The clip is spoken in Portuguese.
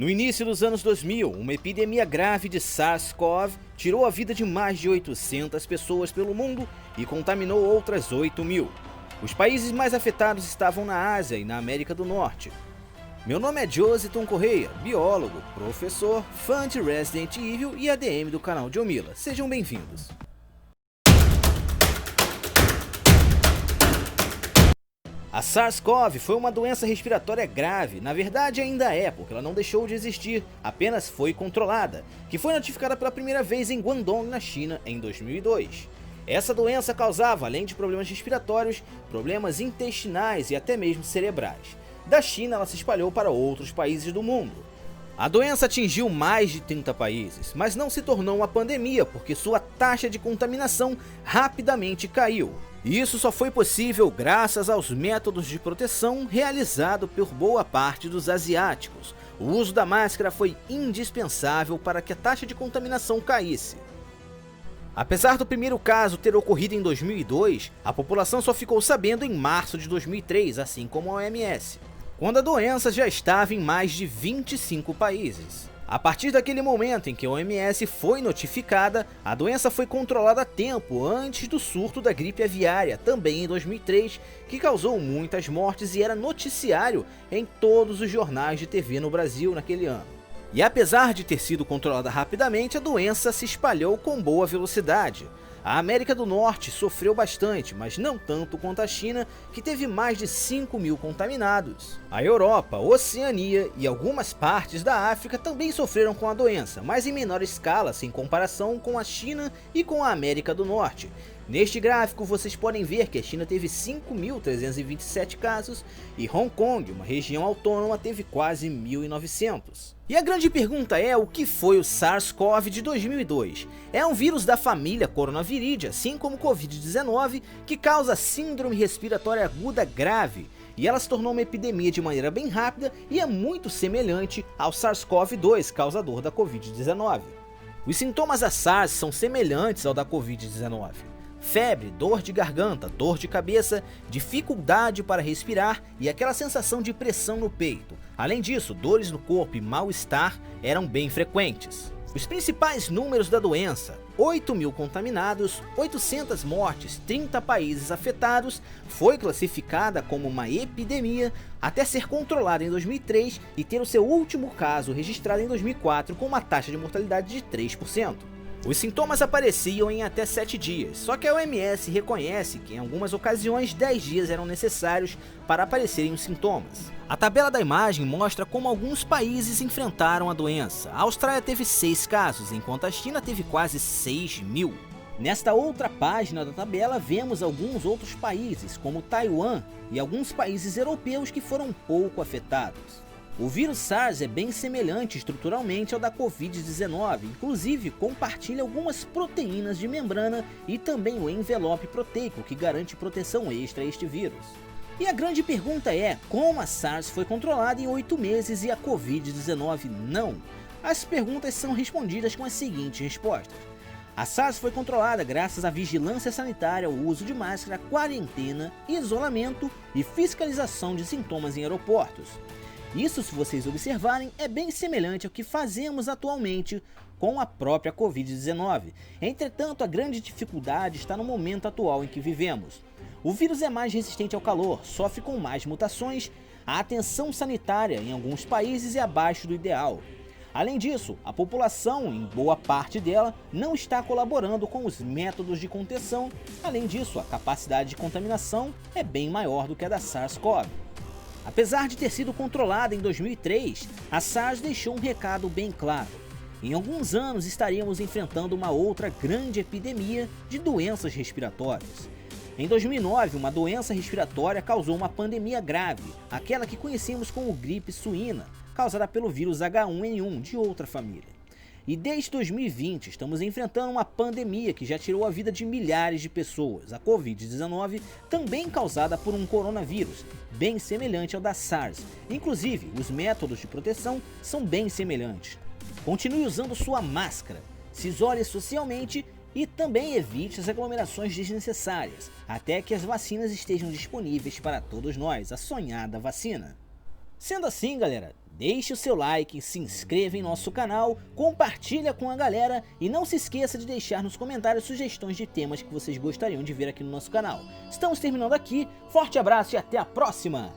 No início dos anos 2000, uma epidemia grave de SARS-CoV tirou a vida de mais de 800 pessoas pelo mundo e contaminou outras 8.000. Os países mais afetados estavam na Ásia e na América do Norte. Meu nome é Jositon Correia, biólogo, professor, fã de Resident Evil e ADM do canal Jomila. Sejam bem-vindos. A SARS-CoV foi uma doença respiratória grave, na verdade ainda é, porque ela não deixou de existir, apenas foi controlada, que foi notificada pela primeira vez em Guangdong, na China, em 2002. Essa doença causava, além de problemas respiratórios, problemas intestinais e até mesmo cerebrais. Da China, ela se espalhou para outros países do mundo. A doença atingiu mais de 30 países, mas não se tornou uma pandemia porque sua taxa de contaminação rapidamente caiu. E isso só foi possível graças aos métodos de proteção realizados por boa parte dos asiáticos. O uso da máscara foi indispensável para que a taxa de contaminação caísse. Apesar do primeiro caso ter ocorrido em 2002, a população só ficou sabendo em março de 2003, assim como a OMS, quando a doença já estava em mais de 25 países. A partir daquele momento em que a OMS foi notificada, a doença foi controlada a tempo antes do surto da gripe aviária, também em 2003, que causou muitas mortes e era noticiário em todos os jornais de TV no Brasil naquele ano. E apesar de ter sido controlada rapidamente, a doença se espalhou com boa velocidade. A América do Norte sofreu bastante, mas não tanto quanto a China, que teve mais de 5.000 contaminados. A Europa, Oceania e algumas partes da África também sofreram com a doença, mas em menor escala, sem comparação com a China e com a América do Norte. Neste gráfico vocês podem ver que a China teve 5.327 casos e Hong Kong, uma região autônoma, teve quase 1.900. E a grande pergunta é: o que foi o SARS-CoV de 2002? É um vírus da família Coronaviridae, assim como o Covid-19, que causa síndrome respiratória aguda grave, e ela se tornou uma epidemia de maneira bem rápida e é muito semelhante ao SARS-CoV-2, causador da Covid-19. Os sintomas da SARS são semelhantes ao da Covid-19. Febre, dor de garganta, dor de cabeça, dificuldade para respirar e aquela sensação de pressão no peito. Além disso, dores no corpo e mal-estar eram bem frequentes. Os principais números da doença: 8.000 contaminados, 800 mortes, 30 países afetados, foi classificada como uma epidemia até ser controlada em 2003 e ter o seu último caso registrado em 2004 com uma taxa de mortalidade de 3%. Os sintomas apareciam em até 7 dias, só que a OMS reconhece que em algumas ocasiões 10 dias eram necessários para aparecerem os sintomas. A tabela da imagem mostra como alguns países enfrentaram a doença. A Austrália teve 6 casos, enquanto a China teve quase 6.000. Nesta outra página da tabela vemos alguns outros países, como Taiwan e alguns países europeus que foram pouco afetados. O vírus SARS é bem semelhante estruturalmente ao da Covid-19, inclusive compartilha algumas proteínas de membrana e também o envelope proteico, que garante proteção extra a este vírus. E a grande pergunta é: como a SARS foi controlada em 8 meses e a Covid-19 não? As perguntas são respondidas com as seguintes respostas. A SARS foi controlada graças à vigilância sanitária, o uso de máscara, quarentena, isolamento e fiscalização de sintomas em aeroportos. Isso, se vocês observarem, é bem semelhante ao que fazemos atualmente com a própria Covid-19. Entretanto, a grande dificuldade está no momento atual em que vivemos. O vírus é mais resistente ao calor, sofre com mais mutações, a atenção sanitária em alguns países é abaixo do ideal. Além disso, a população, em boa parte dela, não está colaborando com os métodos de contenção. Além disso, a capacidade de contaminação é bem maior do que a da SARS-CoV. Apesar de ter sido controlada em 2003, a SARS deixou um recado bem claro. Em alguns anos estaríamos enfrentando uma outra grande epidemia de doenças respiratórias. Em 2009, uma doença respiratória causou uma pandemia grave, aquela que conhecemos como gripe suína, causada pelo vírus H1N1 de outra família. E desde 2020 estamos enfrentando uma pandemia que já tirou a vida de milhares de pessoas, a Covid-19, também causada por um coronavírus, bem semelhante ao da SARS. Inclusive, os métodos de proteção são bem semelhantes. Continue usando sua máscara, se isole socialmente e também evite as aglomerações desnecessárias, até que as vacinas estejam disponíveis para todos nós, a sonhada vacina. Sendo assim, galera, Deixe o seu like, se inscreva em nosso canal, compartilha com a galera e não se esqueça de deixar nos comentários sugestões de temas que vocês gostariam de ver aqui no nosso canal. Estamos terminando aqui, forte abraço e até a próxima!